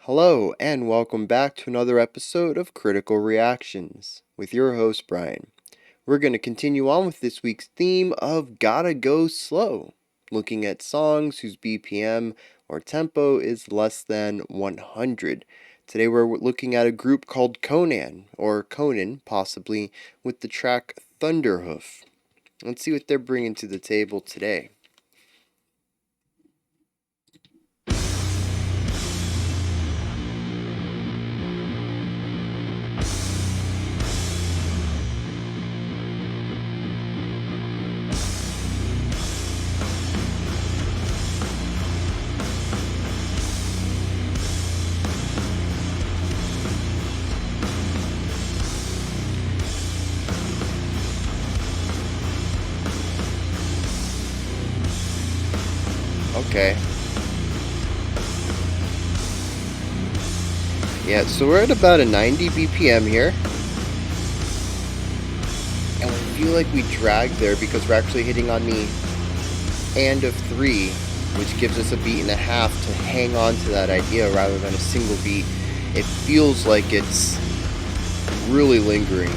Hello, and welcome back to another episode of Critical Reactions with your host, Bryan. We're going to continue on with this week's theme of Gotta Go Slow, looking at songs whose BPM or tempo is less than 100. Today we're looking at a group called Conan, or Conan, possibly, with the track Thunderhoof. Let's see what they're bringing to the table today. Okay. Yeah, so we're at about a 90 BPM here. And I feel like we drag there because we're actually hitting on the and of 3, which gives us a beat and a half to hang on to that idea rather than a single beat. It feels like it's really lingering.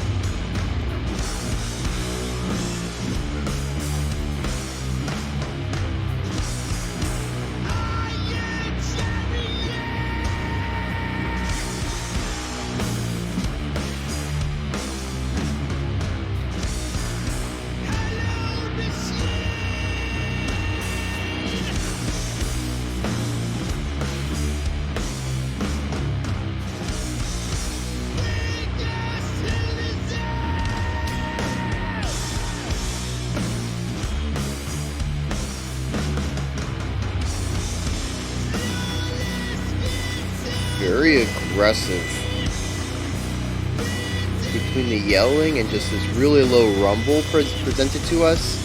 Very aggressive. Between the yelling and just this really low rumble presented to us.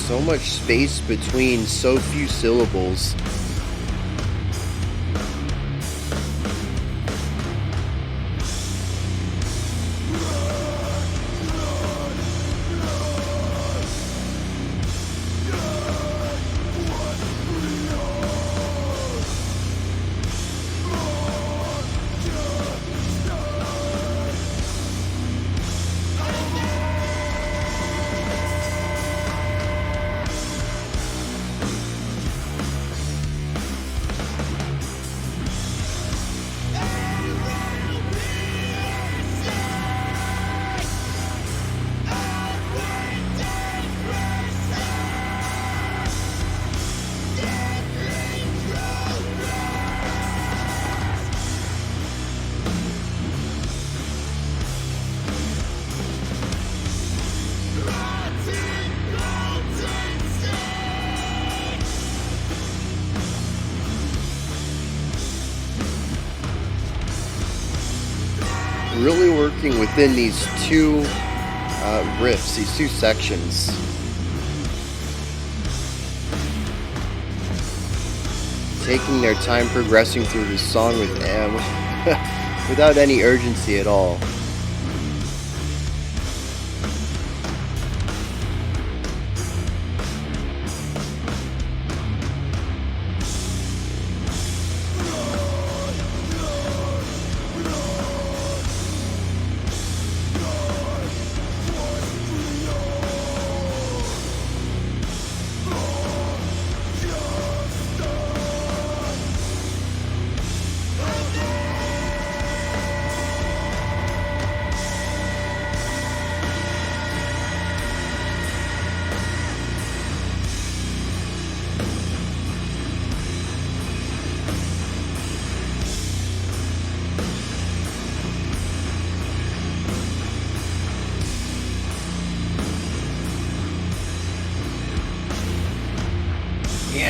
So much space between so few syllables. Really working within these two riffs, these two sections. Taking their time progressing through this song with without any urgency at all.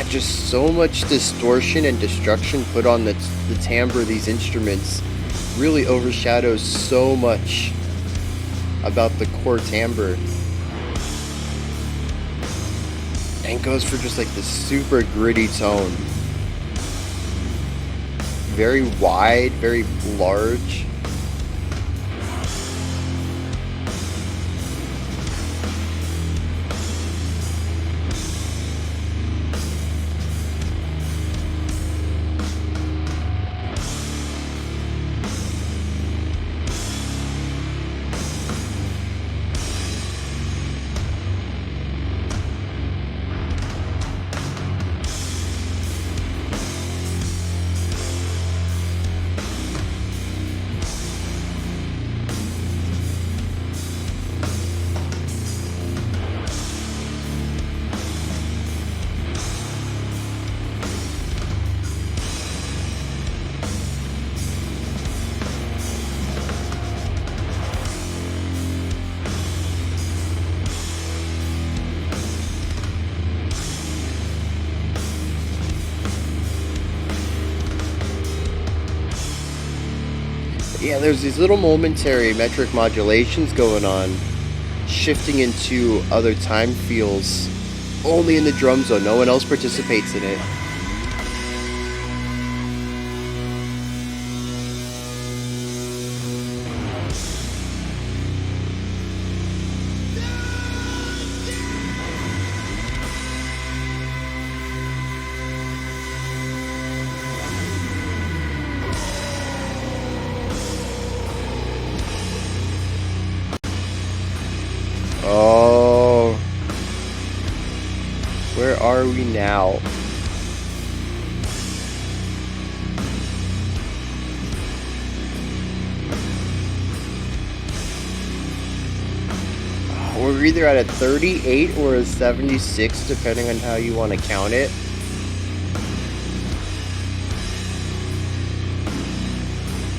just so much distortion and destruction put on the timbre of these instruments really overshadows so much about the core timbre. And goes for just like this super gritty tone. Very wide, very large. Yeah, there's these little momentary metric modulations going on, shifting into other time feels only in the drum zone. No one else participates in it. Oh, where are we now? We're either at a 38 or a 76, depending on how you want to count it.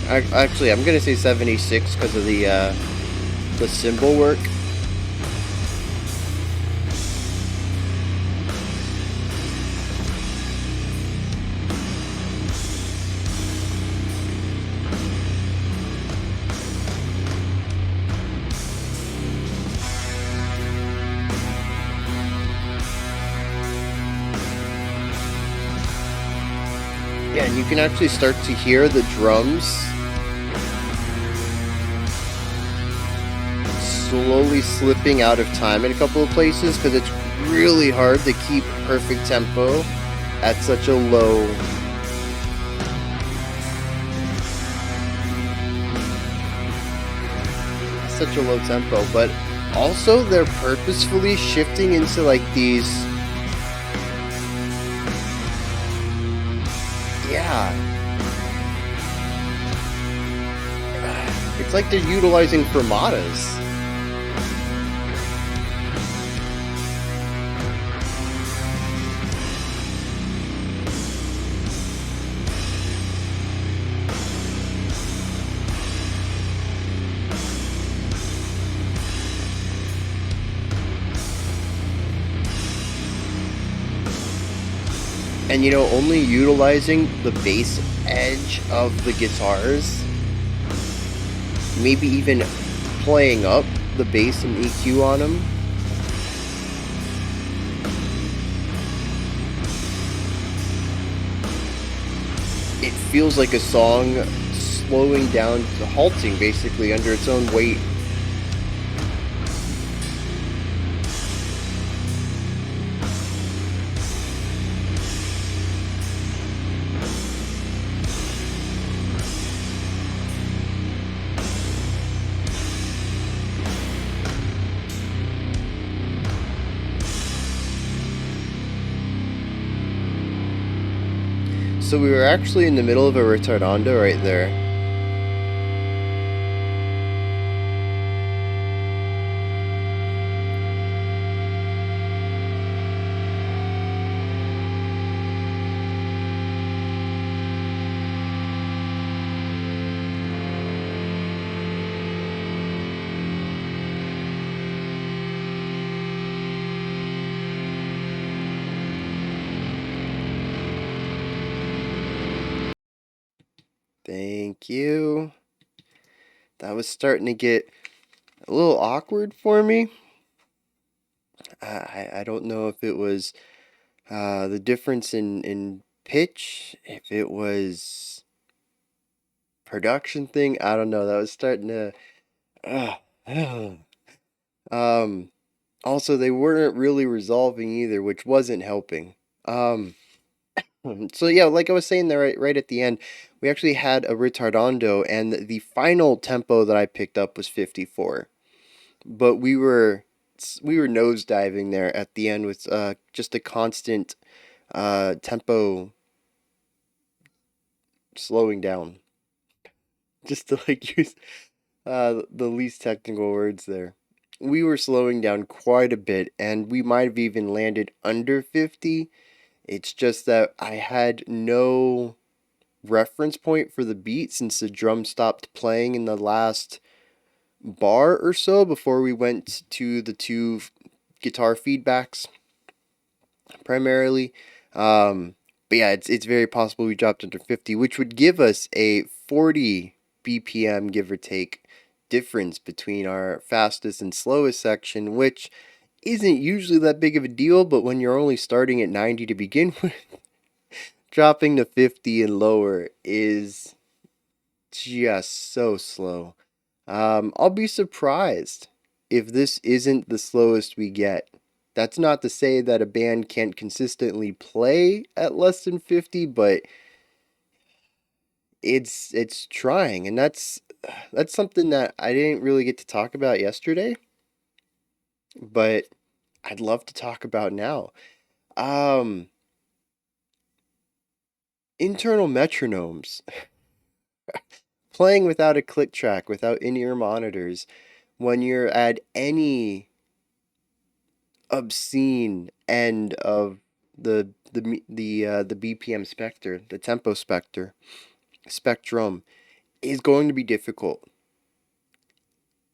Actually, I'm gonna say 76 because of the cymbal work. Yeah, and you can actually start to hear the drums slowly slipping out of time in a couple of places because it's really hard to keep perfect tempo at such a low tempo. But also they're purposefully shifting into like these, it's like they're utilizing fermatas. And you know, only utilizing the bass edge of the guitars, maybe even playing up the bass and EQ on them. It feels like a song slowing down, halting basically under its own weight. So we were actually in the middle of a Ritardando right there. Thank you. That was starting to get a little awkward for me. I don't know if it was the difference in pitch, if it was production thing. I don't know. That was starting to. um. Also, they weren't really resolving either, which wasn't helping. Um. So yeah, like I was saying there, right at the end, we actually had a Ritardando, and the final tempo that I picked up was 54. But we were nosediving there at the end with just a constant tempo slowing down, just to like use the least technical words there. We were slowing down quite a bit, and we might have even landed under 50. It's just that I had no reference point for the beat since the drum stopped playing in the last bar or so before we went to the two guitar feedbacks primarily. Um, but yeah, it's very possible we dropped under 50, which would give us a 40 BPM give or take difference between our fastest and slowest section, which isn't usually that big of a deal, but when you're only starting at 90 to begin with, dropping to 50 and lower is just so slow. I'll be surprised if this isn't the slowest we get. That's not to say that a band can't consistently play at less than 50, but it's trying, and that's something that I didn't really get to talk about yesterday, but I'd love to talk about now. Um, Internal metronomes, playing without a click track, without in-ear monitors, when you're at any obscene end of the BPM specter, the tempo spectrum is going to be difficult.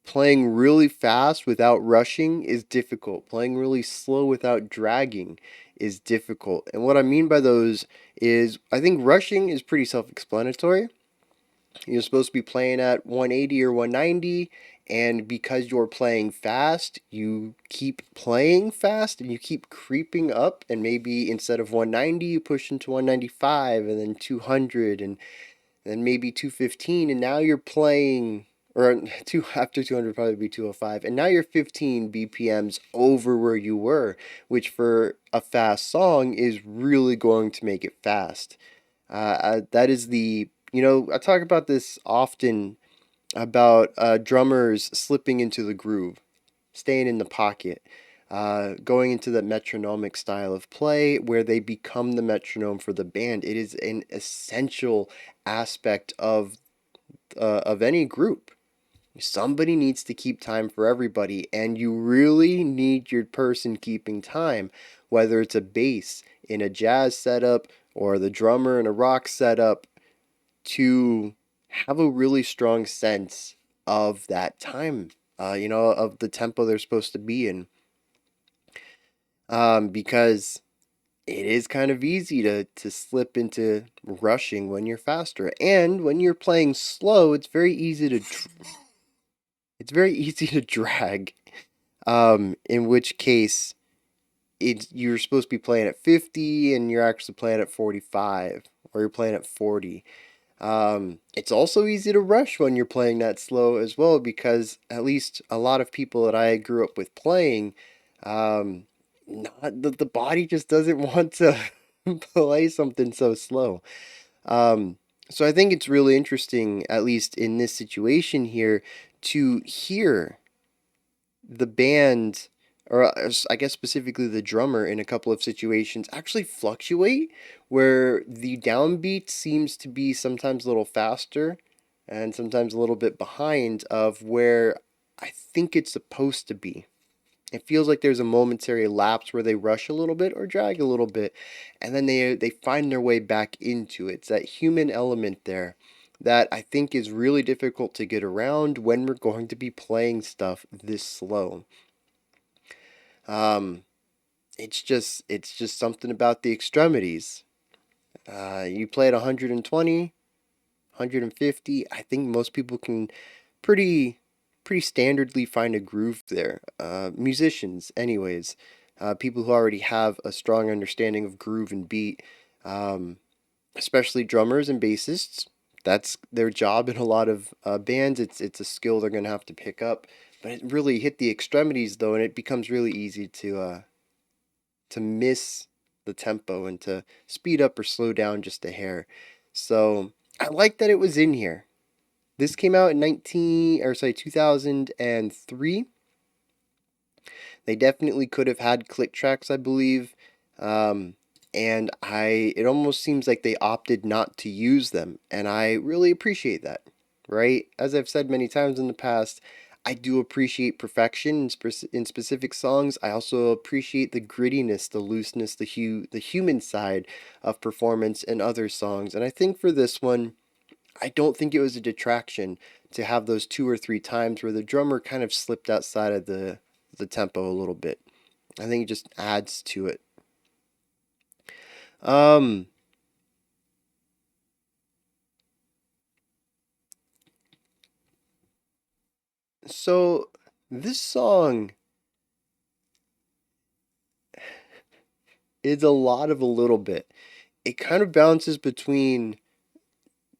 Playing really fast without rushing is difficult. Playing really slow without dragging is difficult. And what I mean by those is I think rushing is pretty self-explanatory. You're supposed to be playing at 180 or 190, and because you're playing fast, you keep playing fast and you keep creeping up, and maybe instead of 190, you push into 195 and then 200 and then maybe 215, and now you're playing, or after 200 probably be 205, and now you're 15 BPMs over where you were, which for a fast song is really going to make it fast. That is I talk about this often about drummers slipping into the groove, staying in the pocket, going into the metronomic style of play where they become the metronome for the band. It is an essential aspect of any group. Somebody needs to keep time for everybody, and you really need your person keeping time, whether it's a bass in a jazz setup or the drummer in a rock setup, to have a really strong sense of that time, of the tempo they're supposed to be in. Because it is kind of easy to slip into rushing when you're faster. And when you're playing slow, it's very easy to drag. In which case you're supposed to be playing at 50 and you're actually playing at 45, or you're playing at 40. It's also easy to rush when you're playing that slow as well, because at least a lot of people that I grew up with playing, not the body just doesn't want to play something so slow. Um, so I think it's really interesting, at least in this situation here, to hear the band, or I guess specifically the drummer, in a couple of situations actually fluctuate, where the downbeat seems to be sometimes a little faster and sometimes a little bit behind of where I think it's supposed to be. It feels like there's a momentary lapse where they rush a little bit or drag a little bit, and then they find their way back into it. It's that human element there that I think is really difficult to get around when we're going to be playing stuff this slow. Um, it's just something about the extremities. You play at 120, 150. I think most people can pretty pretty standardly find a groove there. Musicians, anyways, people who already have a strong understanding of groove and beat, um, especially drummers and bassists. That's their job in a lot of bands. It's a skill they're gonna have to pick up. But it really hit the extremities though, and it becomes really easy to miss the tempo and to speed up or slow down just a hair. So I like that it was in here. This came out in 2003. They definitely could have had click tracks, I believe. Um, and it almost seems like they opted not to use them, and I really appreciate that. Right? As I've said many times in the past, I do appreciate perfection in specific songs. I also appreciate the grittiness, the looseness, the human side of performance in other songs. And I think for this one, I don't think it was a detraction to have those two or three times where the drummer kind of slipped outside of the tempo a little bit. I think it just adds to it. Um, so this song is a lot of a little bit. It kind of bounces between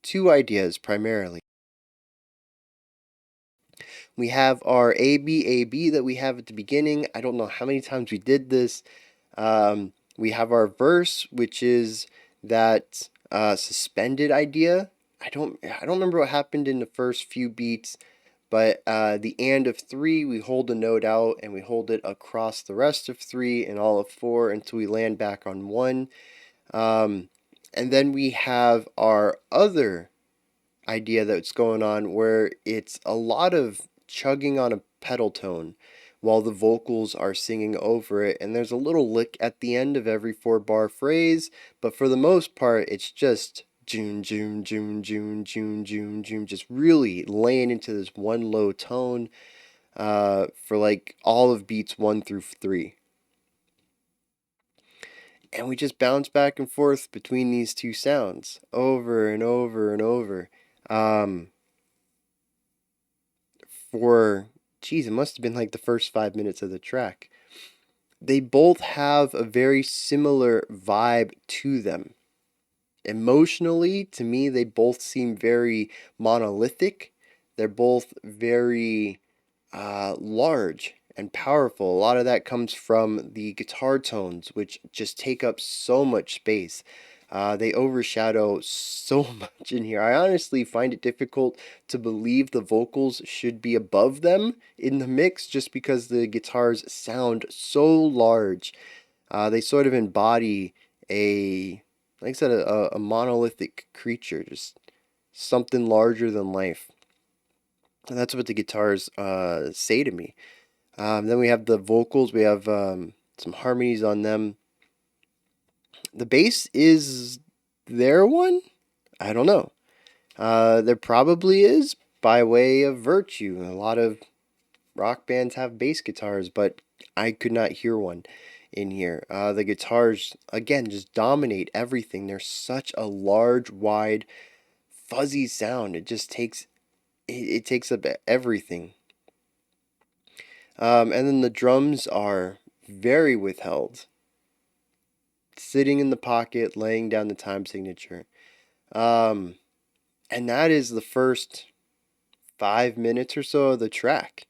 two ideas primarily. We have our A B that we have at the beginning. I don't know how many times we did this. We have our verse, which is that suspended idea. I don't remember what happened in the first few beats, but the and of three, we hold a note out and we hold it across the rest of three and all of four until we land back on one. Um, and then we have our other idea that's going on where it's a lot of chugging on a pedal tone while the vocals are singing over it, and there's a little lick at the end of every 4 bar phrase, but for the most part it's just June, June, June, June, June, June, June, just really laying into this one low tone for like all of beats 1 through 3. And we just bounce back and forth between these two sounds over and over and over. Um, for geez, it must have been like the first 5 minutes of the track. They both have a very similar vibe to them. Emotionally, to me, they both seem very monolithic. They're both very large and powerful. A lot of that comes from the guitar tones, which just take up so much space. They overshadow so much in here. I honestly find it difficult to believe the vocals should be above them in the mix just because the guitars sound so large. They sort of embody like I said, a monolithic creature, just something larger than life. And that's what the guitars say to me. Then we have the vocals. We have some harmonies on them. The bass is there one? I don't know. There probably is by way of virtue. A lot of rock bands have bass guitars, but I could not hear one in here. The guitars, again, just dominate everything. They're such a large, wide, fuzzy sound. It takes up everything. And then the drums are very withheld, sitting in the pocket, laying down the time signature. Um, and that is the first 5 minutes or so of the track.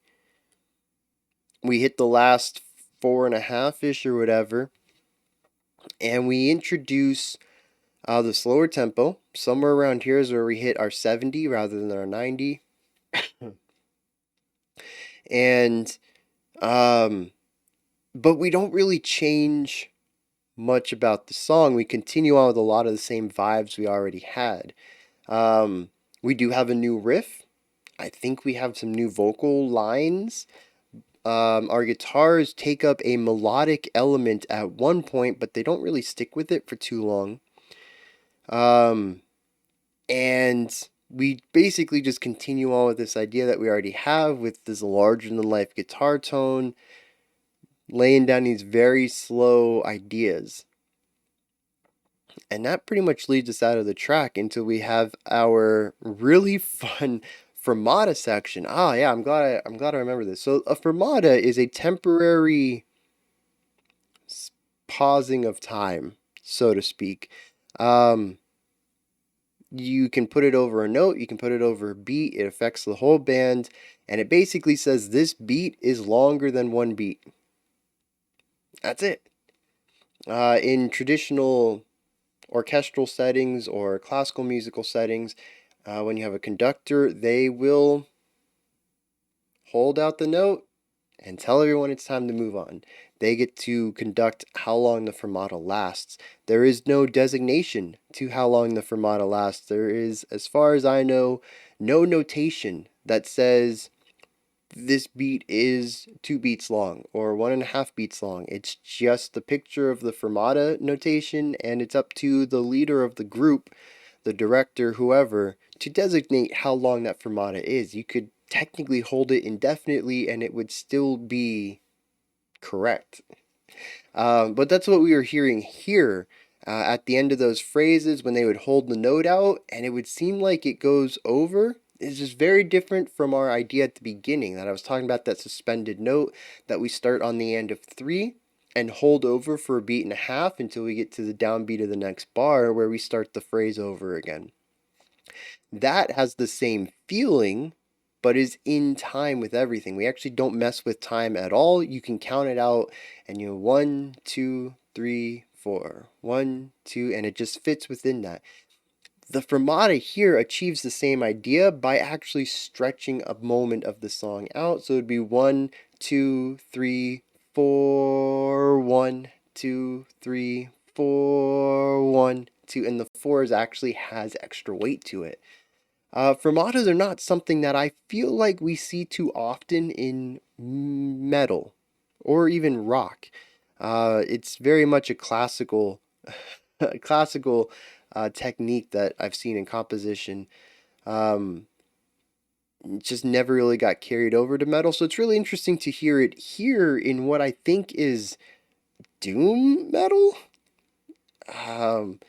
We hit the last 4.5 ish or whatever, and we introduce the slower tempo. Somewhere around here is where we hit our 70 rather than our 90. And, but we don't really change much about the song. We continue on with a lot of the same vibes we already had. We do have a new riff. I think we have some new vocal lines. Our guitars take up a melodic element at one point, but they don't really stick with it for too long. And we basically just continue on with this idea that we already have with this larger than life guitar tone, laying down these very slow ideas. And that pretty much leads us out of the track until we have our really fun fermata section. Ah, yeah, I'm glad I remember this. So a fermata is a temporary pausing of time, so to speak. Um, you can put it over a note, you can put it over a beat, it affects the whole band, and it basically says this beat is longer than one beat. That's it. In traditional orchestral settings or classical musical settings, when you have a conductor, they will hold out the note and tell everyone it's time to move on. They get to conduct how long the fermata lasts. There is no designation to how long the fermata lasts. There is, as far as I know, no notation that says this beat is 2 beats long or 1.5 beats long. It's just the picture of the fermata notation, and it's up to the leader of the group, the director, whoever, to designate how long that fermata is. You could technically hold it indefinitely and it would still be correct. But that's what we were hearing here. At the end of those phrases, when they would hold the note out and it would seem like it goes over, is just very different from our idea at the beginning that I was talking about, that suspended note that we start on the end of 3 and hold over for a beat and a half until we get to the downbeat of the next bar where we start the phrase over again. That has the same feeling, but is in time with everything. We actually don't mess with time at all. You can count it out and 1, 2, 3, 4, 1, 2, and it just fits within that. The fermata here achieves the same idea by actually stretching a moment of the song out. So it'd be 1, 2, 3, 4, 1, 2, 3, 4, 1, 2, and the 4s actually has extra weight to it. Fermatas are not something that I feel like we see too often in metal or even rock. It's very much a classical, classical technique that I've seen in composition. Um, it just never really got carried over to metal, so it's really interesting to hear it here in what I think is doom metal. Um,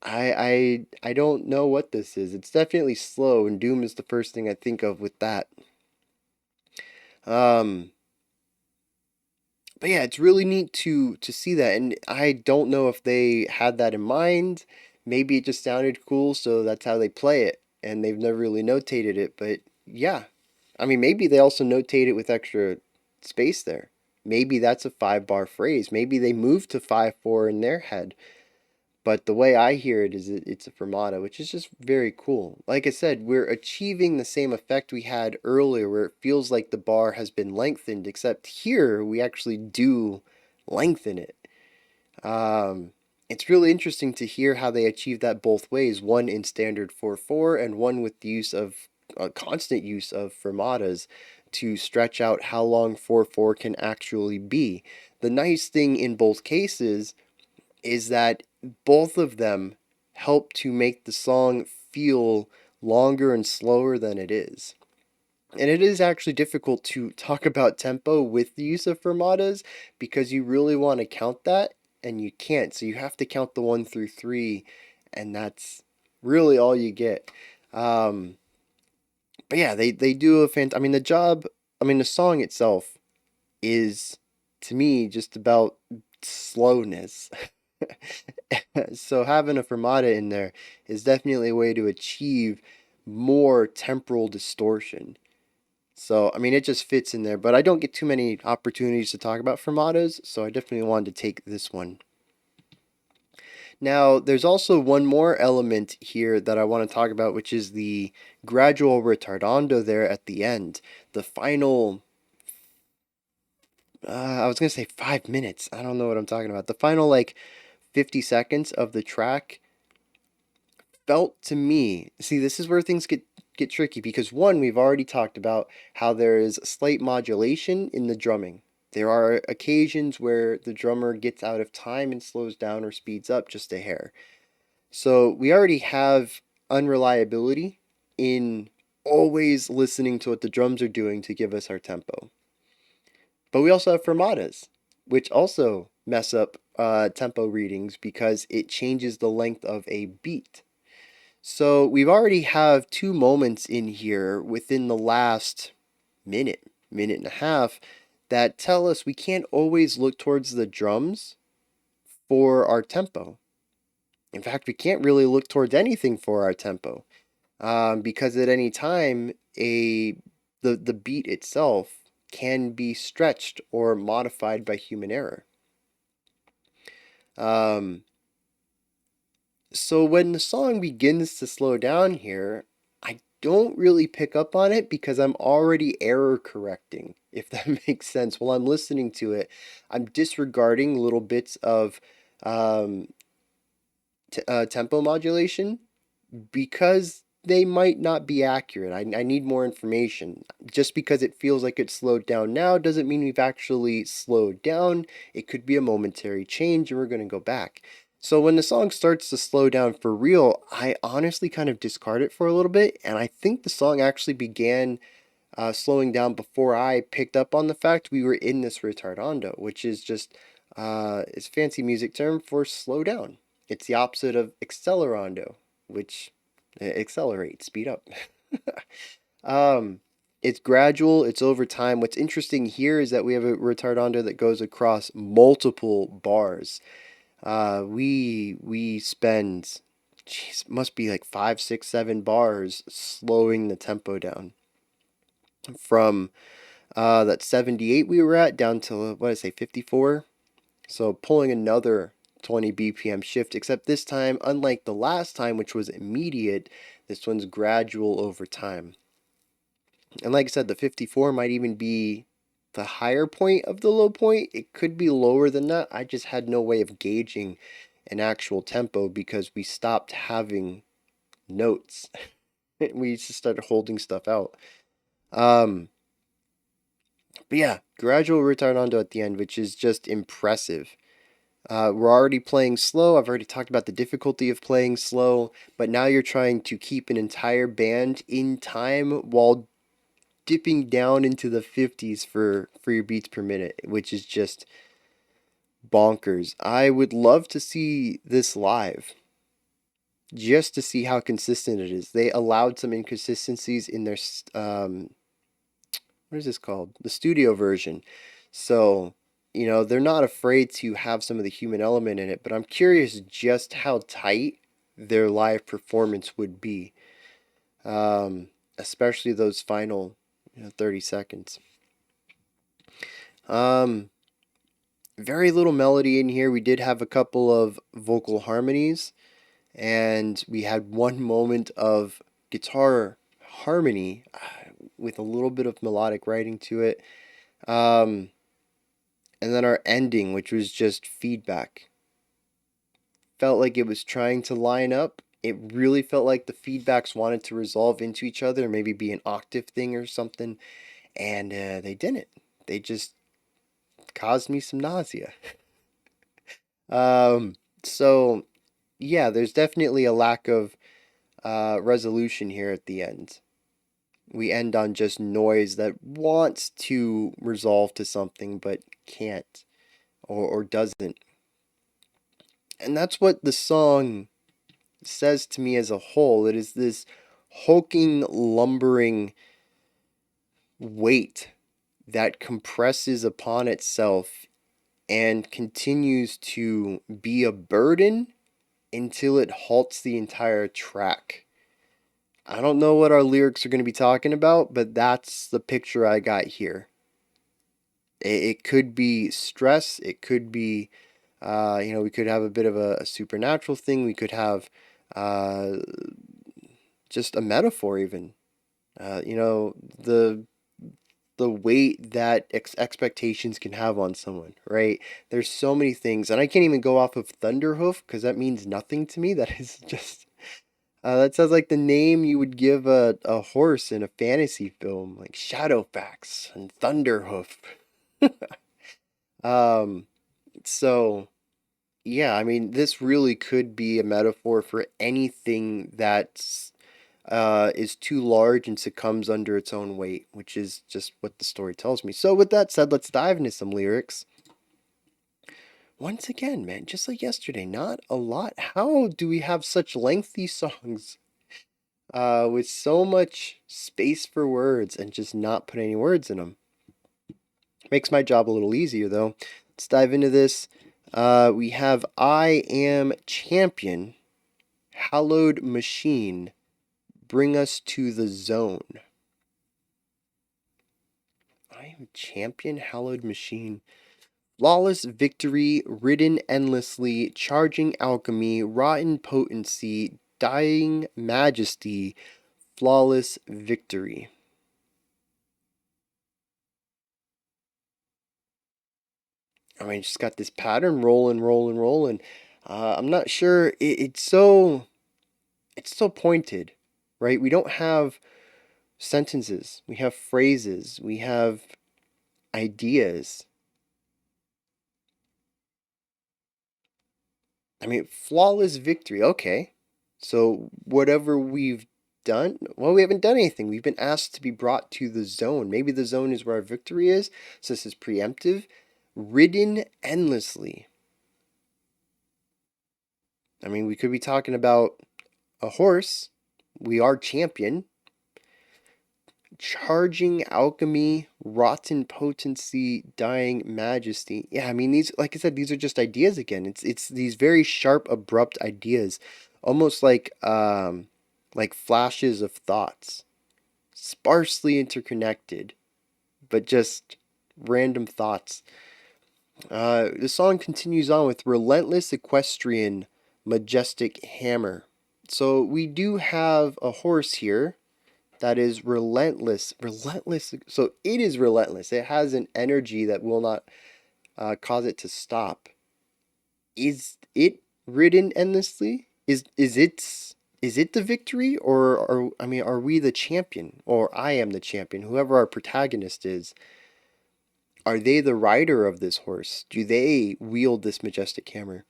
I don't know what this is. It's definitely slow, and doom is the first thing I think of with that. Um, but yeah, it's really neat to see that, and I don't know if they had that in mind. Maybe it just sounded cool, so that's how they play it, and they've never really notated it. But yeah, I mean, maybe they also notate it with extra space there. Maybe that's a 5 bar phrase. Maybe they moved to 5/4 in their head. But the way I hear it is it's a fermata, which is just very cool. Like I said, we're achieving the same effect we had earlier, where it feels like the bar has been lengthened, except here we actually do lengthen it. It's really interesting to hear how they achieve that both ways, one in standard 4/4 and one with the use of constant use of fermatas to stretch out how long 4/4 can actually be. The nice thing in both cases is that both of them help to make the song feel longer and slower than it is. And it is actually difficult to talk about tempo with the use of fermatas because you really want to count that and you can't. So you have to count the 1 through 3, and that's really all you get. Um, but yeah, they do a I mean, the song itself is, to me, just about slowness. So having a fermata in there is definitely a way to achieve more temporal distortion. So, I mean, it just fits in there, but I don't get too many opportunities to talk about fermatas, so I definitely wanted to take this one. Now, there's also one more element here that I want to talk about, which is the gradual ritardando there at the end. The final, I was going to say 5 minutes. I don't know what I'm talking about. The final, like, 50 seconds of the track felt to me, see, this is where things get tricky because one, we've already talked about how there is slight modulation in the drumming. There are occasions where the drummer gets out of time and slows down or speeds up just a hair. So we already have unreliability in always listening to what the drums are doing to give us our tempo. But we also have fermatas, which also mess up tempo readings because it changes the length of a beat. So we've already have two moments in here within the last minute and a half, that tell us we can't always look towards the drums for our tempo. In fact, we can't really look towards anything for our tempo, because at any time the beat itself can be stretched or modified by human error. Um, so when the song begins to slow down here, I don't really pick up on it because I'm already error correcting, if that makes sense. While I'm listening to it, I'm disregarding little bits of um, tempo modulation because they might not be accurate. I need more information. Just because it feels like it's slowed down now doesn't mean we've actually slowed down. It could be a momentary change and we're going to go back. So when the song starts to slow down for real, I honestly kind of discard it for a little bit. And I think the song actually began slowing down before I picked up on the fact we were in this ritardando, which is just it's a fancy music term for slow down. It's the opposite of accelerando, which accelerate, speed up. um, it's gradual, it's over time. What's interesting here is that we have a ritardando that goes across multiple bars. We spend, geez, must be like 5, 6, 7 bars slowing the tempo down from that 78 we were at down to, what did I say, 54. So pulling another 20 BPM shift, except this time, unlike the last time, which was immediate, this one's gradual over time. And like I said, the 54 might even be the higher point of the low point. It could be lower than that. I just had no way of gauging an actual tempo because we stopped having notes. We just started holding stuff out. But yeah, gradual ritardando at the end, which is just impressive. We're already playing slow. I've already talked about the difficulty of playing slow, but now you're trying to keep an entire band in time while dipping down into the 50s for your beats per minute, which is just bonkers. I would love to see this live just to see how consistent it is. They allowed some inconsistencies in their what is this called? The studio version. So, they're not afraid to have some of the human element in it, but I'm curious just how tight their live performance would be, especially those final 30 seconds. Very little melody in here. We did have a couple of vocal harmonies, and we had one moment of guitar harmony with a little bit of melodic writing to it. And then our ending, which was just feedback. Felt like it was trying to line up. It really felt like the feedbacks wanted to resolve into each other, maybe be an octave thing or something, and they didn't. They just caused me some nausea. So yeah, there's definitely a lack of resolution here at the end. We end on just noise that wants to resolve to something but can't or doesn't. And that's what the song says to me as a whole. It is this hulking, lumbering weight that compresses upon itself and continues to be a burden until it halts the entire track. I don't know what our lyrics are going to be talking about, but that's the picture I got here. It could be stress. It could be, we could have a bit of a supernatural thing. We could have uh, just a metaphor, even. The weight that expectations can have on someone, right? There's so many things, and I can't even go off of Thunderhoof because that means nothing to me. That is just that sounds like the name you would give a horse in a fantasy film, like Shadowfax and Thunderhoof. um, so yeah, I mean, this really could be a metaphor for anything that's is too large and succumbs under its own weight, which is just what the story tells me. So with that said, let's dive into some lyrics. once again, man, just like yesterday, not a lot. How do we have such lengthy songs with so much space for words and just not put any words in them? Makes my job a little easier, though. Let's dive into this. We have I Am Champion, Hallowed Machine, Bring Us to the Zone. I Am Champion, Hallowed Machine. Flawless victory, ridden endlessly, charging alchemy, rotten potency, dying majesty, flawless victory. I mean, just got this pattern rolling. I'm not sure. It's so pointed, right? We don't have sentences. We have phrases. We have ideas. I mean, flawless victory. Okay. So whatever we've done, well, we haven't done anything. We've been asked to be brought to the zone. Maybe the zone is where our victory is. So this is preemptive. Ridden endlessly. I mean, we could be talking about a horse. We are champion. Charging alchemy, rotten potency, dying majesty. Yeah, I mean these, like I said, these are just ideas again. It's these very sharp, abrupt ideas, almost like flashes of thoughts, sparsely interconnected, but just random thoughts. The song continues on with relentless equestrian, majestic hammer. So we do have a horse here that is relentless. Relentless. So it is relentless. It has an energy that will not cause it to stop. Is it ridden endlessly? Is it the victory, or I mean, are we the champion, or I am the champion? Whoever our protagonist is, are they the rider of this horse? Do they wield this majestic hammer?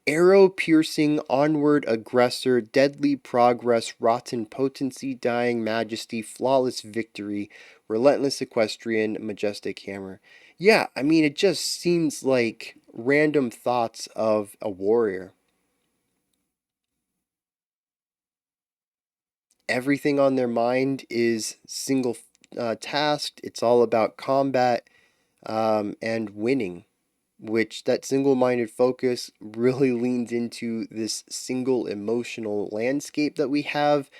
Arrow piercing, onward aggressor, deadly progress, rotten potency, dying majesty, flawless victory, relentless equestrian, majestic hammer. Yeah, I mean, it just seems like random thoughts of a warrior. Everything on their mind is single tasked. It's all about combat and winning, which that single-minded focus really leans into this single emotional landscape that we have,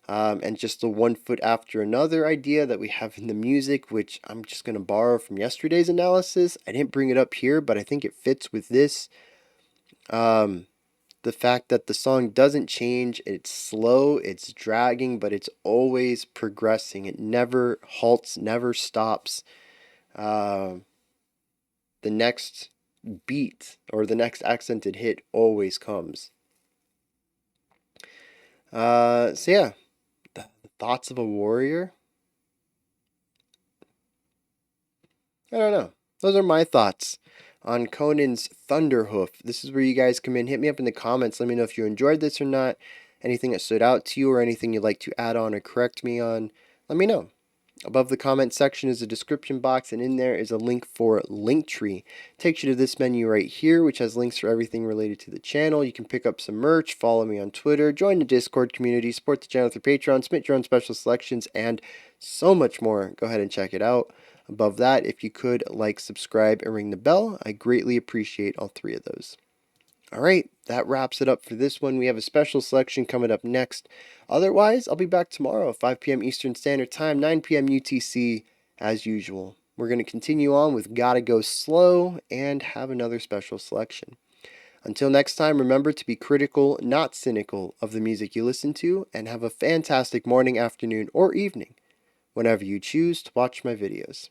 and just the one foot after another idea that we have in the music, which I'm just going to borrow from yesterday's analysis. I didn't bring it up here, but I think it fits with this. The fact that the song doesn't change, it's slow, it's dragging, but it's always progressing. It never halts, never stops. The next beat or the next accented hit always comes. So yeah, the thoughts of a warrior. I don't know. Those are my thoughts on Conan's Thunderhoof. This is where you guys come in. Hit me up in the comments. Let me know if you enjoyed this or not. Anything that stood out to you or anything you'd like to add on or correct me on, let me know. Above the comment section is a description box, and in there is a link for Linktree. Takes you to this menu right here, which has links for everything related to the channel. You can pick up some merch, follow me on Twitter, join the Discord community, support the channel through Patreon, submit your own special selections, and so much more. Go ahead and check it out. Above that, if you could like, subscribe, and ring the bell, I greatly appreciate all three of those. All right, that wraps it up for this one. We have a special selection coming up next. Otherwise, I'll be back tomorrow, 5 p.m. Eastern Standard Time, 9 p.m. UTC, as usual. We're going to continue on with Gotta Go Slow and have another special selection. Until next time, remember to be critical, not cynical, of the music you listen to, and have a fantastic morning, afternoon, or evening whenever you choose to watch my videos.